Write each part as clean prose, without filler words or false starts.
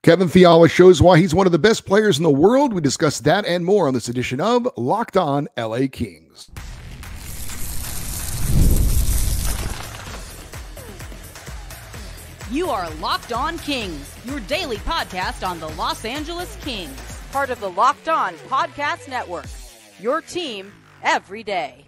Kevin Fiala shows why he's one of the best players in the world. We discuss that and more on this edition of Locked On LA Kings. You are Locked On Kings, your daily podcast on the Los Angeles Kings, part of the Locked On Podcast Network, your team every day.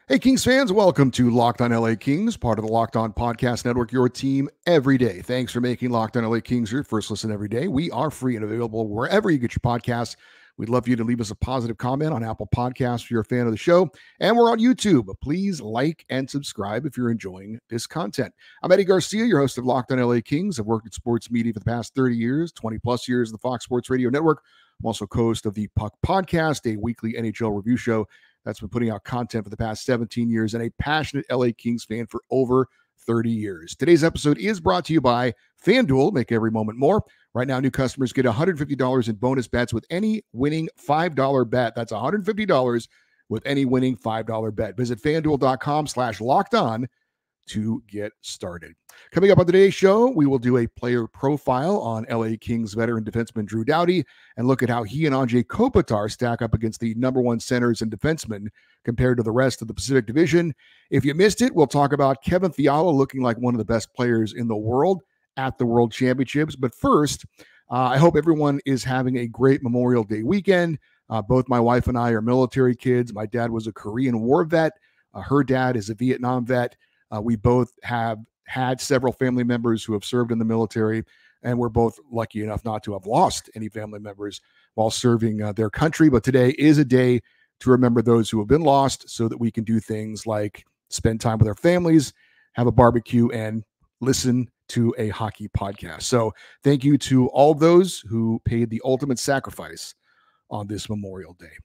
Hey, Kings fans, welcome to Locked On LA Kings, part of the Locked On Podcast Network, your team every day. Thanks for making Locked On LA Kings your first listen every day. We are free and available wherever you get your podcasts. We'd love for you to leave us a positive comment on Apple Podcasts if you're a fan of the show. And we're on YouTube. Please like and subscribe if you're enjoying this content. I'm Eddie Garcia, your host of Locked On LA Kings. I've worked in sports media for the past 30 years, 20 plus years in the Fox Sports Radio Network. I'm also co-host of the Puck Podcast, a weekly NHL review show that's been putting out content for the past 17 years, and a passionate LA Kings fan for over 30 years. Today's episode is brought to you by FanDuel. Make every moment more. Right now, new customers get $150 in bonus bets with any winning $5 bet. That's $150 with any winning $5 bet. Visit FanDuel.com/lockedon to get started. Coming up on today's show, we will do a player profile on LA Kings veteran defenseman Drew Doughty and look at how he and Anze Kopitar stack up against the number one centers and defensemen compared to the rest of the Pacific Division. If you missed it, we'll talk about Kevin Fiala looking like one of the best players in the world at the World Championships. But first, I hope everyone is having a great Memorial Day weekend. Both my wife and I are military kids. My dad was a Korean War vet. Her dad is a Vietnam vet. We both have had several family members who have served in the military, and we're both lucky enough not to have lost any family members while serving their country. But today is a day to remember those who have been lost so that we can do things like spend time with our families, have a barbecue, and listen to a hockey podcast. So thank you to all those who paid the ultimate sacrifice on this Memorial Day.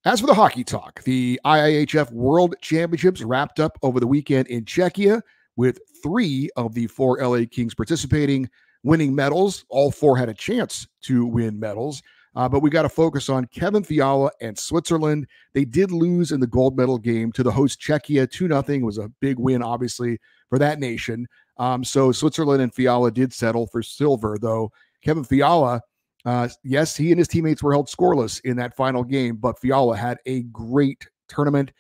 As for the hockey talk, the IIHF World Championships wrapped up over the weekend in Czechia with 3 of the 4 LA Kings participating, winning medals. All 4 had a chance to win medals, but we got to focus on Kevin Fiala and Switzerland. They did lose in the gold medal game to the host Czechia 2-0. It was a big win, obviously, for that nation. So Switzerland and Fiala did settle for silver, though. Kevin Fiala, yes, he and his teammates were held scoreless in that final game, but Fiala had a great tournament.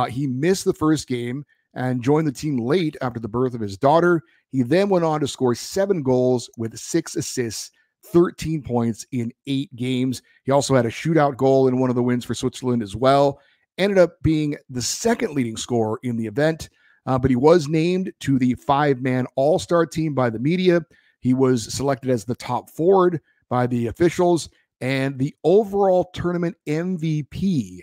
He missed the first game and joined the team late after the birth of his daughter. He then went on to score 7 goals with 6 assists, 13 points in 8 games. He also had a shootout goal in one of the wins for Switzerland as well. Ended up being the second leading scorer in the event, but he was named to the 5-man all-star team by the media. He was selected as the top forward by the officials, and the overall tournament MVP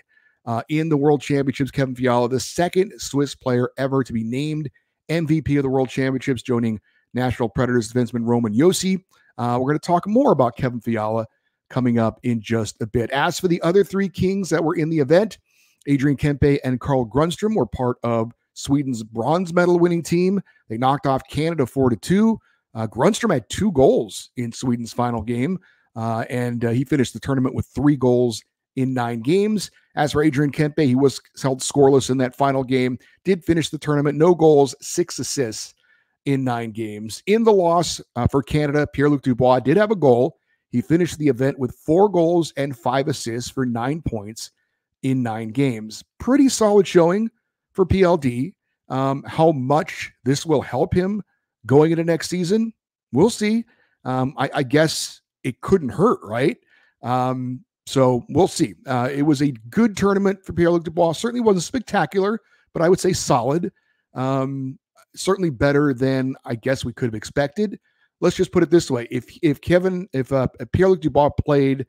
in the World Championships, Kevin Fiala, the second Swiss player ever to be named MVP of the World Championships, joining Nashville Predators defenseman Roman Josi. We're going to talk more about Kevin Fiala coming up in just a bit. As for the other 3 Kings that were in the event, Adrian Kempe and Carl Grundstrom were part of Sweden's bronze medal winning team. They knocked off Canada 4-2. Grundstrom had 2 goals in Sweden's final game, and he finished the tournament with 3 goals in 9 games. As for Adrian Kempe, he was held scoreless in that final game, did finish the tournament, no goals, 6 assists in 9 games. In the loss for Canada, Pierre-Luc Dubois did have a goal. He finished the event with 4 goals and 5 assists for 9 points in 9 games. Pretty solid showing for PLD. How much this will help him going into next season, we'll see. I guess it couldn't hurt, right? So we'll see. It was a good tournament for Pierre-Luc Dubois. Certainly wasn't spectacular, but I would say solid. Certainly better than I guess we could have expected. Let's just put it this way: if Pierre-Luc Dubois played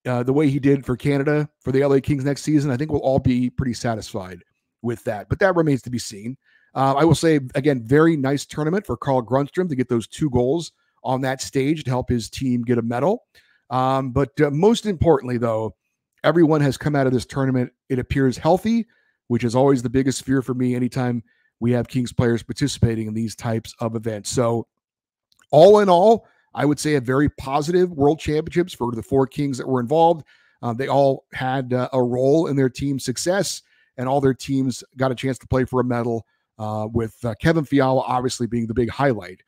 the way he did for Canada for the LA Kings next season, I think we'll all be pretty satisfied with that. But that remains to be seen. I will say, again, very nice tournament for Carl Grundstrom to get those 2 goals on that stage to help his team get a medal. But most importantly, though, everyone has come out of this tournament, it appears, healthy, which is always the biggest fear for me anytime we have Kings players participating in these types of events. So all in all, I would say a very positive World Championships for the 4 Kings that were involved. They all had a role in their team's success, and all their teams got a chance to play for a medal, with Kevin Fiala obviously being the big highlight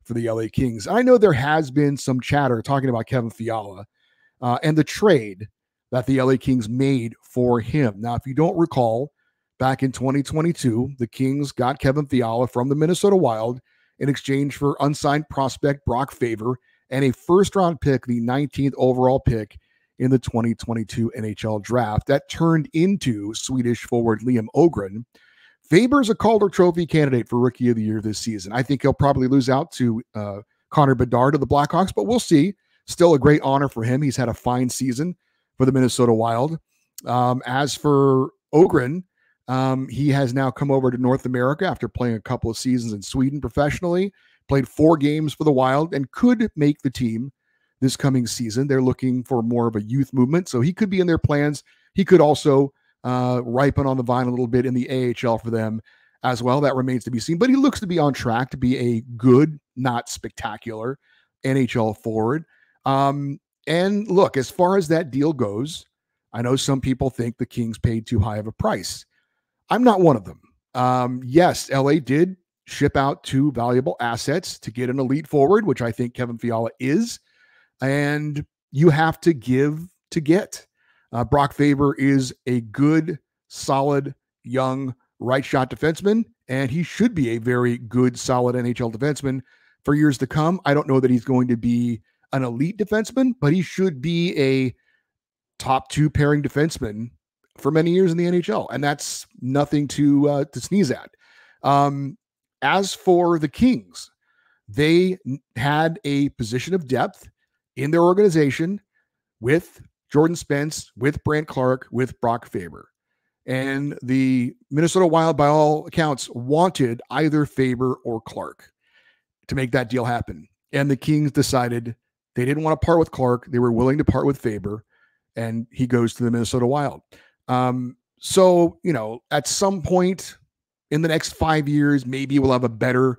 for the LA Kings. I know there has been some chatter talking about Kevin Fiala and the trade that the LA Kings made for him. Now, if you don't recall, back in 2022, the Kings got Kevin Fiala from the Minnesota Wild in exchange for unsigned prospect Brock Faber and a first-round pick, the 19th overall pick in the 2022 NHL draft. That turned into Swedish forward Liam Öhgren. Faber's a Calder Trophy candidate for Rookie of the Year this season. I think he'll probably lose out to Connor Bedard of the Blackhawks, but we'll see. Still a great honor for him. He's had a fine season for the Minnesota Wild. As for Öhgren, he has now come over to North America after playing a couple of seasons in Sweden professionally, played 4 games for the Wild, and could make the team this coming season. They're looking for more of a youth movement, so he could be in their plans. He could also ripen on the vine a little bit in the AHL for them as well. That remains to be seen, but he looks to be on track to be a good, not spectacular NHL forward. And look, as far as that deal goes, I know some people think the Kings paid too high of a price. I'm not one of them. Yes, LA did ship out 2 valuable assets to get an elite forward, which I think Kevin Fiala is, and you have to give to get. Brock Faber is a good, solid, young right shot defenseman, and he should be a very good, solid NHL defenseman for years to come. I don't know that he's going to be an elite defenseman, but he should be a top 2 pairing defenseman for many years in the NHL, and that's nothing to sneeze at. As for the Kings, they had a position of depth in their organization with Jordan Spence, with Brandt Clarke, with Brock Faber. And the Minnesota Wild, by all accounts, wanted either Faber or Clarke to make that deal happen. And the Kings decided they didn't want to part with Clarke. They were willing to part with Faber, and he goes to the Minnesota Wild. So, at some point in the next 5 years, maybe we'll have a better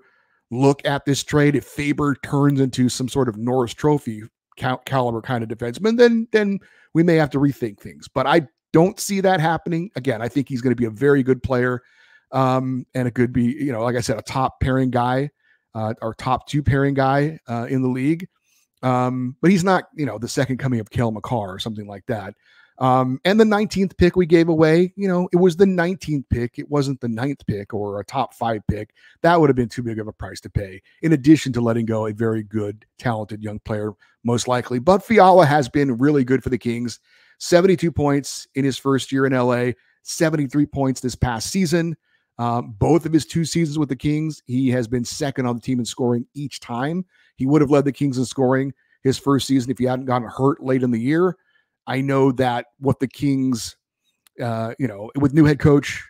look at this trade. If Faber turns into some sort of Norris Trophy caliber kind of defenseman, then we may have to rethink things. But I don't see that happening. Again, I think he's going to be a very good player, and it could be, like I said, a top pairing guy, or top 2 pairing guy in the league. But he's not, the second coming of Cale Makar or something like that. And the 19th pick we gave away, it was the 19th pick. It wasn't the 9th pick or a top 5 pick. That would have been too big of a price to pay, in addition to letting go a very good, talented young player, most likely. But Fiala has been really good for the Kings. 72 points in his first year in LA, 73 points this past season. Both of his 2 seasons with the Kings, he has been second on the team in scoring each time. He would have led the Kings in scoring his first season if he hadn't gotten hurt late in the year. I know that what the Kings, with new head coach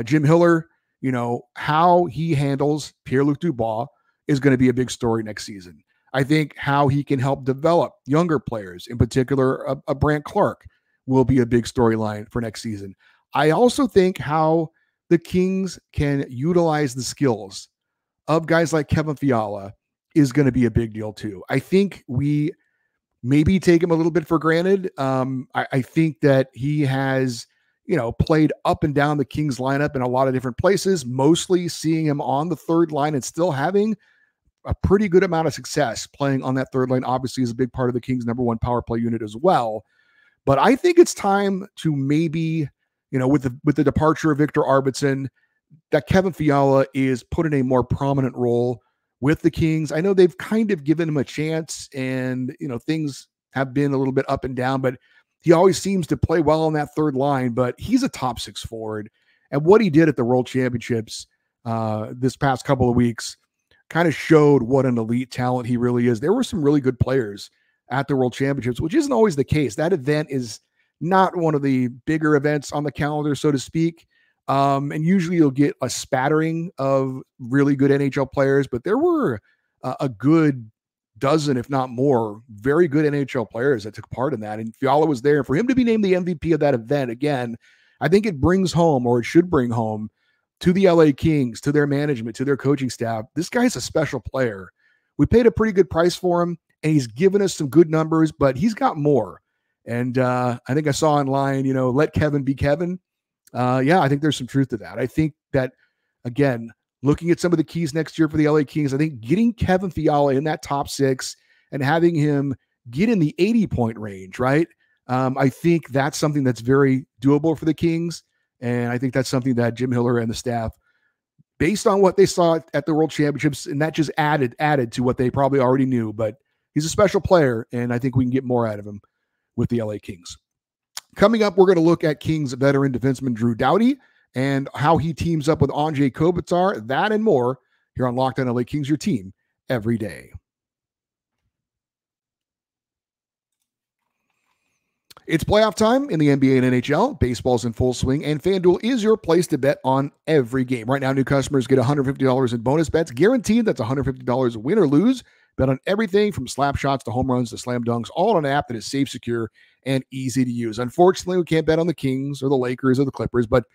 Jim Hiller, how he handles Pierre-Luc Dubois is going to be a big story next season. I think how he can help develop younger players, in particular a Brandt Clarke, will be a big storyline for next season. I also think how the Kings can utilize the skills of guys like Kevin Fiala is going to be a big deal too. I think we maybe take him a little bit for granted. I think that he has, played up and down the Kings lineup in a lot of different places, mostly seeing him on the third line and still having a pretty good amount of success playing on that third line. Obviously is a big part of the Kings' #1 power play unit as well. But I think it's time to maybe, with the departure of Victor Arvidsson, that Kevin Fiala is put in a more prominent role with the Kings. I know they've kind of given him a chance, and things have been a little bit up and down, but he always seems to play well on that third line. But he's a top 6 forward, and what he did at the World Championships this past couple of weeks kind of showed what an elite talent he really is. There were some really good players at the World Championships, which isn't always the case. That event is not one of the bigger events on the calendar, so to speak. And usually you'll get a spattering of really good NHL players, but there were a good dozen, if not more, very good NHL players that took part in that. And Fiala was there. For him to be named the MVP of that event, again, I think it brings home, or it should bring home, to the LA Kings, to their management, to their coaching staff, this guy's a special player. We paid a pretty good price for him, and he's given us some good numbers, but he's got more. And I think I saw online, let Kevin be Kevin. Yeah, I think there's some truth to that. I think that, again, looking at some of the keys next year for the LA Kings, I think getting Kevin Fiala in that top 6 and having him get in the 80-point range, right? I think that's something that's very doable for the Kings. And I think that's something that Jim Hiller and the staff, based on what they saw at the World Championships, and that just added to what they probably already knew. But he's a special player, and I think we can get more out of him with the LA Kings. Coming up, we're going to look at Kings veteran defenseman Drew Doughty and how he teams up with Anze Kopitar, that and more here on Locked On LA Kings, your team every day. It's playoff time in the NBA and NHL. Baseball's in full swing, and FanDuel is your place to bet on every game. Right now, new customers get $150 in bonus bets, guaranteed. That's $150 win or lose. Bet on everything from slap shots to home runs to slam dunks, all on an app that is safe, secure, and easy to use. Unfortunately, we can't bet on the Kings or the Lakers or the Clippers, but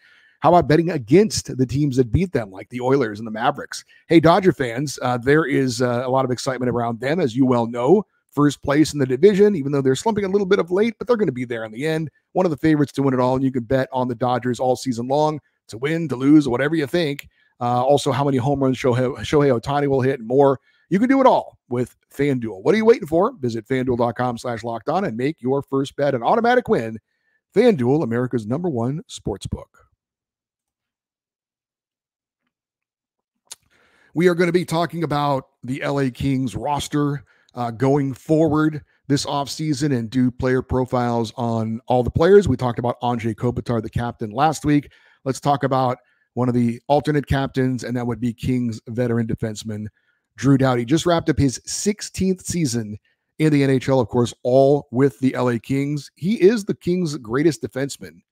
how about betting against the teams that beat them, like the Oilers and the Mavericks? Hey, Dodger fans, there is a lot of excitement around them, as you well know. First place in the division, even though they're slumping a little bit of late, but they're going to be there in the end. One of the favorites to win it all, and you can bet on the Dodgers all season long to win, to lose, whatever you think. Also, how many home runs Shohei Ohtani will hit and more. You can do it all with FanDuel. What are you waiting for? Visit FanDuel.com/lockedon and make your first bet an automatic win. FanDuel, America's #1 sportsbook. We are going to be talking about the LA Kings roster going forward this offseason and do player profiles on all the players. We talked about Anze Kopitar, the captain, last week. Let's talk about one of the alternate captains, and that would be Kings veteran defenseman Drew Doughty. Just wrapped up his 16th season in the NHL, of course, all with the LA Kings. He is the Kings' greatest defenseman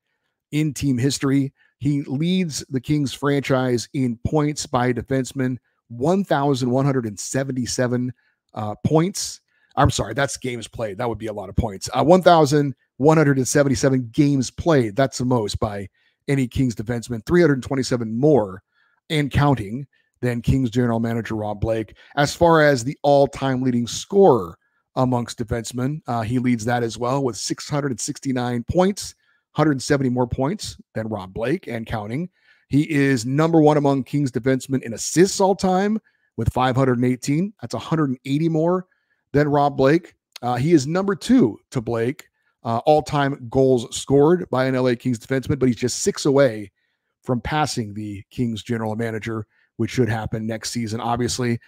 in team history. He leads the Kings franchise in points by defenseman, 1,177 points. I'm sorry, that's games played. That would be a lot of points. 1,177 games played. That's the most by any Kings defenseman. 327 more and counting than Kings general manager Rob Blake. As far as the all-time leading scorer amongst defensemen, he leads that as well with 669 points, 170 more points than Rob Blake and counting. He is #1 among Kings defensemen in assists all time with 518. That's 180 more than Rob Blake. He is #2 to Blake, all-time goals scored by an LA Kings defenseman, but he's just 6 away from passing the Kings general manager, which should happen next season, obviously.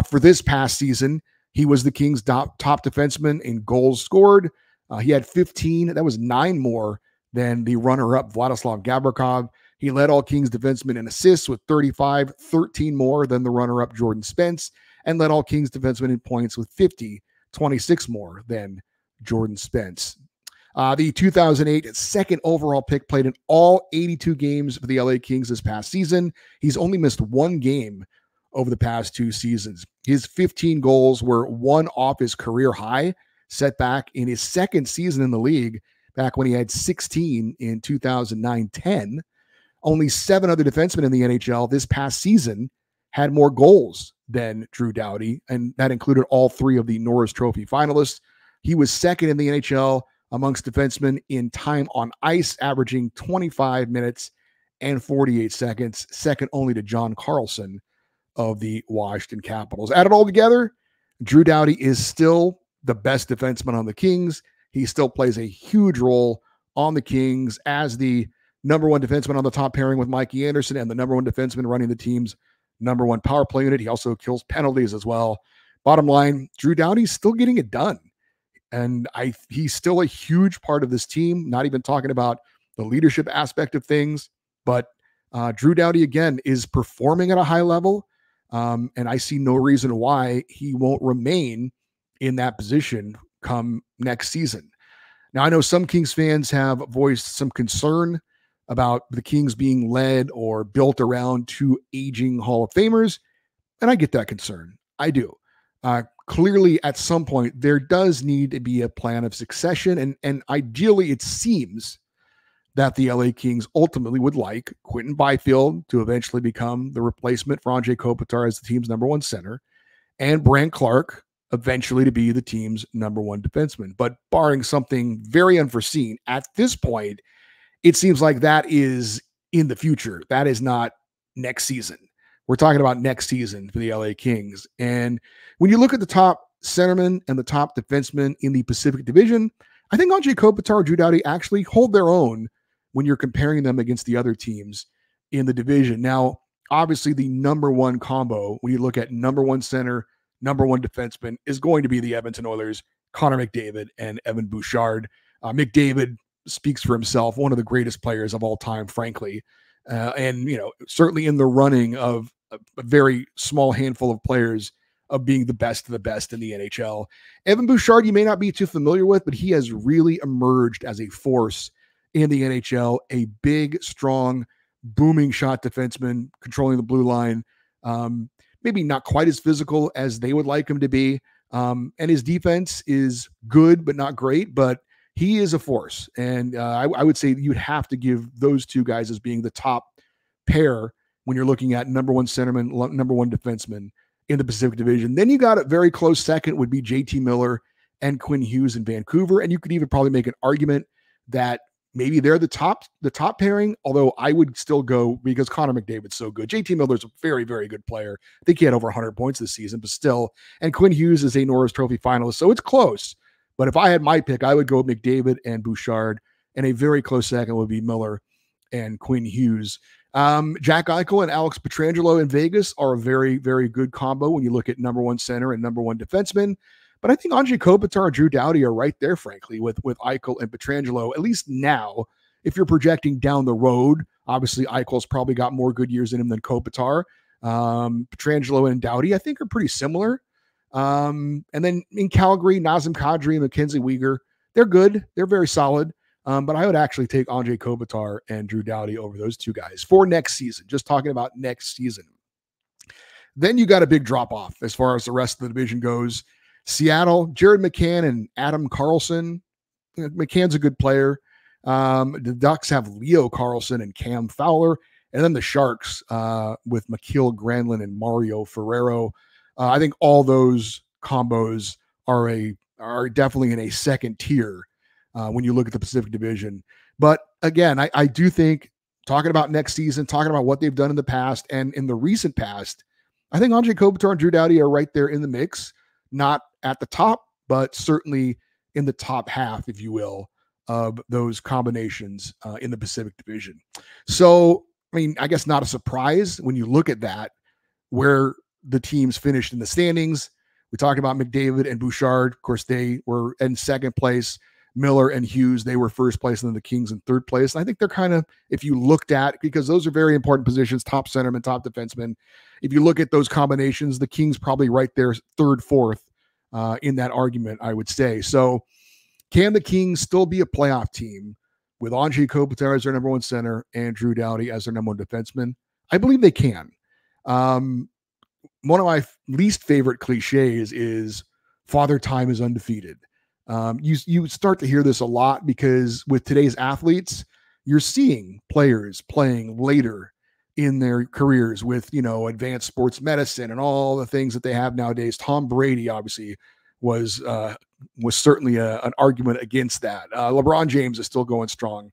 For this past season, he was the Kings' top defenseman in goals scored. He had 15. That was 9 more than the runner-up Vladislav Gavrikov. He led all Kings defensemen in assists with 35, 13 more than the runner-up Jordan Spence, and led all Kings defensemen in points with 50, 26 more than Jordan Spence. The 2008 second overall pick played in all 82 games for the LA Kings this past season. He's only missed 1 game over the past 2 seasons. His 15 goals were 1 off his career high, set back in his second season in the league, back when he had 16 in 2009-10. Only 7 other defensemen in the NHL this past season had more goals than Drew Doughty, and that included all 3 of the Norris Trophy finalists. He was second in the NHL amongst defensemen in time on ice, averaging 25 minutes and 48 seconds, second only to John Carlson of the Washington Capitals. Add it all together, Drew Doughty is still the best defenseman on the Kings. He still plays a huge role on the Kings as the #1 defenseman on the top pairing with Mikey Anderson and the #1 defenseman running the team's #1 power play unit. He also kills penalties as well. Bottom line, Drew Doughty's still getting it done. And he's still a huge part of this team, not even talking about the leadership aspect of things. But Drew Doughty, again, is performing at a high level. And I see no reason why he won't remain in that position come next season. Now, I know some Kings fans have voiced some concern about the Kings being led or built around 2 aging Hall of Famers, and I get that concern. I do. Clearly, at some point, there does need to be a plan of succession, and ideally, it seems that the LA Kings ultimately would like Quentin Byfield to eventually become the replacement for Anze Kopitar as the team's #1 center, and Brandt Clarke eventually to be the team's #1 defenseman. But barring something very unforeseen, at this point, it seems like that is in the future. That is not next season. We're talking about next season for the LA Kings. And when you look at the top centermen and the top defensemen in the Pacific Division, I think Anze Kopitar and Drew Doughty actually hold their own when you're comparing them against the other teams in the division. Now, obviously, the number one combo, when you look at number one center, number one defenseman, is going to be the Edmonton Oilers, Connor McDavid and Evan Bouchard. McDavid speaks for himself, one of the greatest players of all time, frankly. And, certainly in the running of a very small handful of players of being the best of the best in the NHL. Evan Bouchard, you may not be too familiar with, but he has really emerged as a force in the NHL, a big, strong, booming shot defenseman controlling the blue line. Maybe not quite as physical as they would like him to be. And his defense is good, but not great, but he is a force. And I would say you'd have to give those two guys as being the top pair when you're looking at number one centerman, number one defenseman in the Pacific Division. Then you got a very close second would be JT Miller and Quinn Hughes in Vancouver. And you could even probably make an argument that maybe they're the top pairing, although I would still go because Connor McDavid's so good. JT Miller's a very, very good player. I think he had over 100 points this season, but still. And Quinn Hughes is a Norris Trophy finalist, so it's close. But if I had my pick, I would go McDavid and Bouchard, and a very close second would be Miller and Quinn Hughes. Jack Eichel and Alex Pietrangelo in Vegas are a very, very good combo when you look at number one center and number one defenseman. But I think Anze Kopitar and Drew Doughty are right there, frankly, with Eichel and Pietrangelo, at least now. If you're projecting down the road, obviously Eichel's probably got more good years in him than Kopitar. Pietrangelo and Doughty, I think, are pretty similar. And then in Calgary, Nazem Kadri and Mackenzie Weegar, they're good. They're very solid. But I would actually take Anze Kopitar and Drew Doughty over those two guys for next season, just talking about next season. Then you got a big drop-off as far as the rest of the division goes. Seattle, Jared McCann and Adam Carlson. McCann's a good player. The Ducks have Leo Carlson and Cam Fowler. And then the Sharks with Mikhail Granlund and Mario Ferrero. I think all those combos are definitely in a second tier when you look at the Pacific Division. But again, I do think talking about next season, talking about what they've done in the past and in the recent past, I think Anze Kopitar and Drew Doughty are right there in the mix, not at the top, but certainly in the top half, if you will, of those combinations in the Pacific Division. So, I mean, I guess not a surprise when you look at that, where the teams finished in the standings. We talked about McDavid and Bouchard. Of course, they were in second place. Miller and Hughes, they were first place, and then the Kings in third place. And I think they're kind of, if you looked at, because those are very important positions, top centerman, top defenseman. If you look at those combinations, the Kings probably right there, third, fourth in that argument, I would say. So can the Kings still be a playoff team with Anze Kopitar as their number one center and Drew Doughty as their number one defenseman? I believe they can. One of my least favorite cliches is Father Time is undefeated. You start to hear this a lot because with today's athletes, you're seeing players playing later in their careers with, advanced sports medicine and all the things that they have nowadays. Tom Brady obviously was certainly an argument against that. LeBron James is still going strong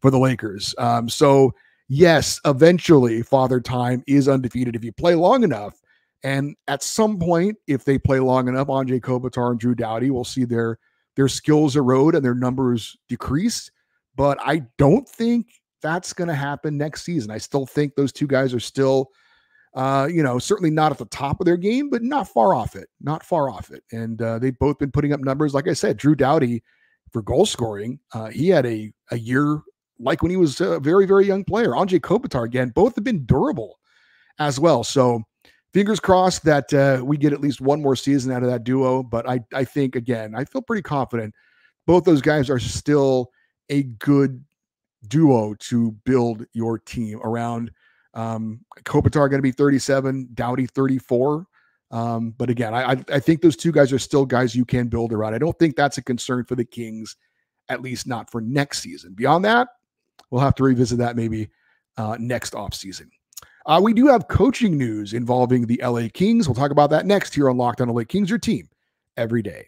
for the Lakers. So yes, eventually Father Time is undefeated if you play long enough. And at some point, if they play long enough, Anze Kopitar and Drew Doughty will see their skills erode and their numbers decrease. But I don't think that's going to happen next season. I still think those two guys are still, certainly not at the top of their game, but not far off it. And they've both been putting up numbers. Like I said, Drew Doughty for goal scoring, he had a year like when he was a very, very young player. Anze Kopitar, again, both have been durable as well. So fingers crossed that we get at least one more season out of that duo. But I think, again, I feel pretty confident both those guys are still a good duo to build your team around. Kopitar going to be 37, Doughty 34. But again, I think those two guys are still guys you can build around. I don't think that's a concern for the Kings, at least not for next season. Beyond that, we'll have to revisit that maybe next offseason. We do have coaching news involving the LA Kings. We'll talk about that next here on Locked On LA Kings, your team every day.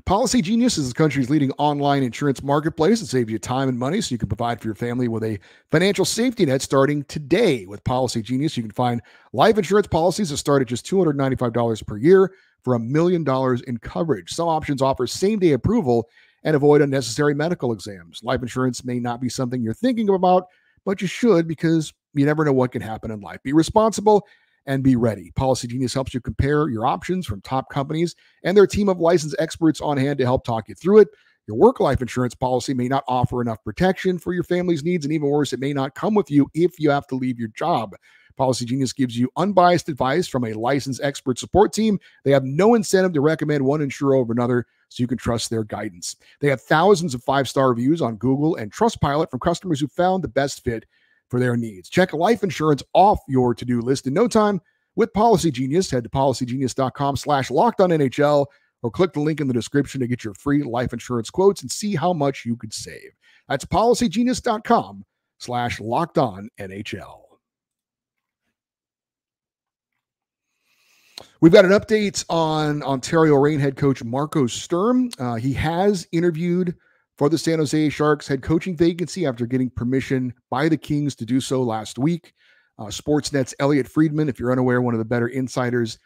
Policygenius is the country's leading online insurance marketplace. It saves you time and money so you can provide for your family with a financial safety net starting today. With Policygenius, you can find life insurance policies that start at just $295 per year for $1 million in coverage. Some options offer same-day approval and avoid unnecessary medical exams. Life insurance may not be something you're thinking about, but you should, because you never know what can happen in life. Be responsible and be ready. Policygenius helps you compare your options from top companies and their team of licensed experts on hand to help talk you through it. Your work life insurance policy may not offer enough protection for your family's needs, and even worse, it may not come with you if you have to leave your job. Policygenius gives you unbiased advice from a licensed expert support team. They have no incentive to recommend one insurer over another, so you can trust their guidance. They have thousands of 5-star reviews on Google and Trustpilot from customers who found the best fit for their needs. Check life insurance off your to-do list in no time with Policygenius. Head to policygenius.com/LockedOnNHL or click the link in the description to get your free life insurance quotes and see how much you could save. That's policygenius.com/LockedOnNHL. We've got an update on Ontario Reign head coach Marco Sturm. He has interviewed for the San Jose Sharks head coaching vacancy after getting permission by the Kings to do so last week. Sportsnet's Elliot Friedman, if you're unaware, one of the better insiders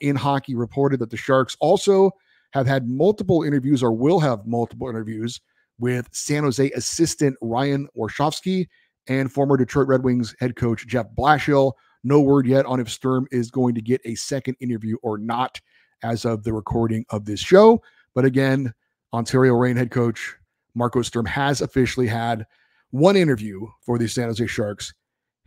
in hockey, reported that the Sharks also have had multiple interviews or will have multiple interviews with San Jose assistant Ryan Warsofsky and former Detroit Red Wings head coach Jeff Blashill. No word yet on if Sturm is going to get a second interview or not as of the recording of this show. But again, Ontario Reign head coach Marco Sturm has officially had one interview for the San Jose Sharks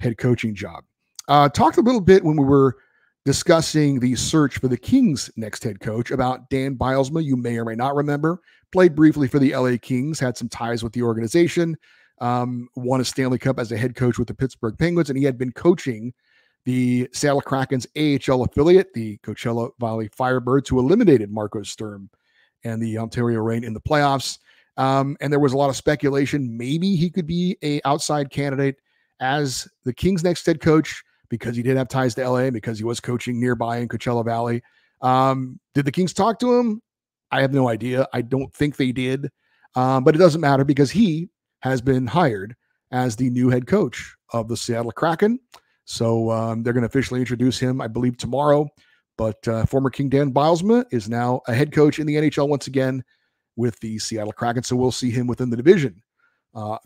head coaching job. Talked a little bit when we were discussing the search for the Kings' next head coach about Dan Bylsma. You may or may not remember. Played briefly for the LA Kings, had some ties with the organization, won a Stanley Cup as a head coach with the Pittsburgh Penguins, and he had been coaching the Seattle Kraken's AHL affiliate, the Coachella Valley Firebirds, who eliminated Marco Sturm and the Ontario Reign in the playoffs. And there was a lot of speculation. Maybe he could be an outside candidate as the Kings' next head coach because he did have ties to LA, because he was coaching nearby in Coachella Valley. Did the Kings talk to him? I have no idea. I don't think they did. But it doesn't matter because he has been hired as the new head coach of the Seattle Kraken. So they're going to officially introduce him, I believe, tomorrow. But former King Dan Bylsma is now a head coach in the NHL once again with the Seattle Kraken. So we'll see him within the division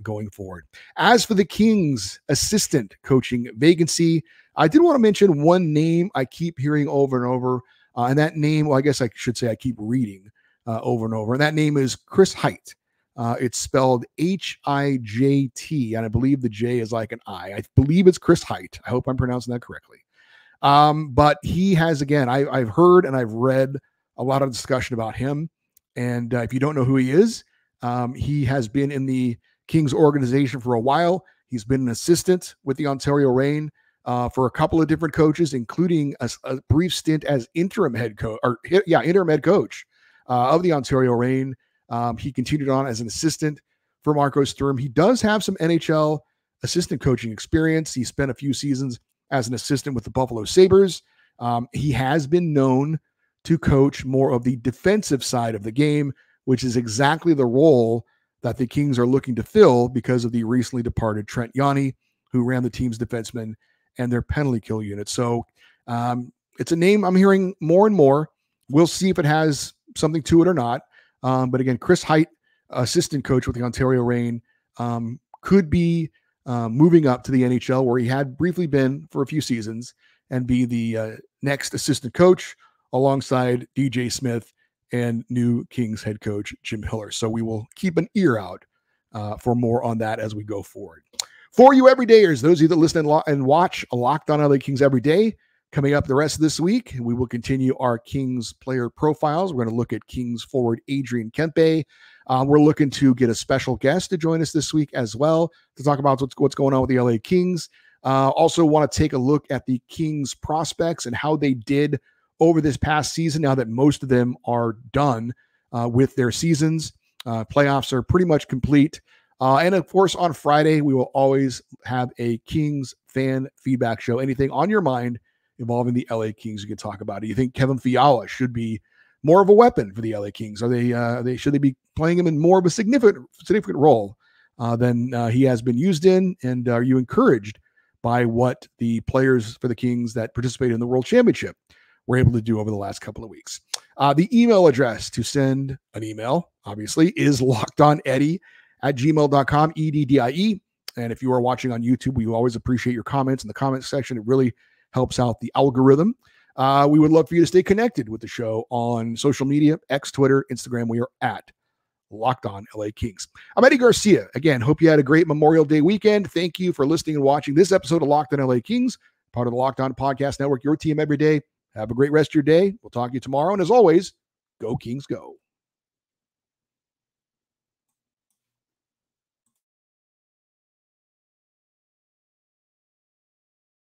going forward. As for the Kings' assistant coaching vacancy, I did want to mention one name I keep hearing over and over. And that name, well, I guess I should say I keep reading over and over. And that name is Chris Hite. It's spelled H-I-J-T, and I believe the J is like an I. I believe it's Chris Hite. I hope I'm pronouncing that correctly. But he has, again, I've heard and I've read a lot of discussion about him. And if you don't know who he is, he has been in the Kings organization for a while. He's been an assistant with the Ontario Reign for a couple of different coaches, including a brief stint as interim head coach of the Ontario Reign. He continued on as an assistant for Marco Sturm. He does have some NHL assistant coaching experience. He spent a few seasons as an assistant with the Buffalo Sabres. He has been known to coach more of the defensive side of the game, which is exactly the role that the Kings are looking to fill because of the recently departed Trent Yanni, who ran the team's defensemen and their penalty kill unit. So it's a name I'm hearing more and more. We'll see if it has something to it or not. But again, Chris Hite, assistant coach with the Ontario Reign, could be moving up to the NHL, where he had briefly been for a few seasons, and be the next assistant coach alongside DJ Smith and new Kings head coach Jim Hiller. So we will keep an ear out for more on that as we go forward. For you everydayers, those of you that listen and watch Locked On LA Kings every day, coming up the rest of this week, we will continue our Kings player profiles. We're going to look at Kings forward Adrian Kempe. We're looking to get a special guest to join us this week as well to talk about what's going on with the LA Kings. Also want to take a look at the Kings prospects and how they did over this past season, now that most of them are done with their seasons. Playoffs are pretty much complete. And of course, on Friday, we will always have a Kings fan feedback show. Anything on your mind involving the LA Kings you can talk about. Do you think Kevin Fiala should be more of a weapon for the LA Kings? Should they be playing him in more of a significant role than he has been used in? And are you encouraged by what the players for the Kings that participated in the World Championship were able to do over the last couple of weeks? The email address to send an email, obviously, is lockedoneddie@gmail.com, EDDIE. And if you are watching on YouTube, we always appreciate your comments in the comments section. It really helps out the algorithm. We would love for you to stay connected with the show on social media, X, Twitter, Instagram. We are at Locked On LA Kings. I'm Eddie Garcia. Again, hope you had a great Memorial Day weekend. Thank you for listening and watching this episode of Locked On LA Kings, part of the Locked On Podcast Network, your team every day. Have a great rest of your day. We'll talk to you tomorrow. And as always, go Kings, go.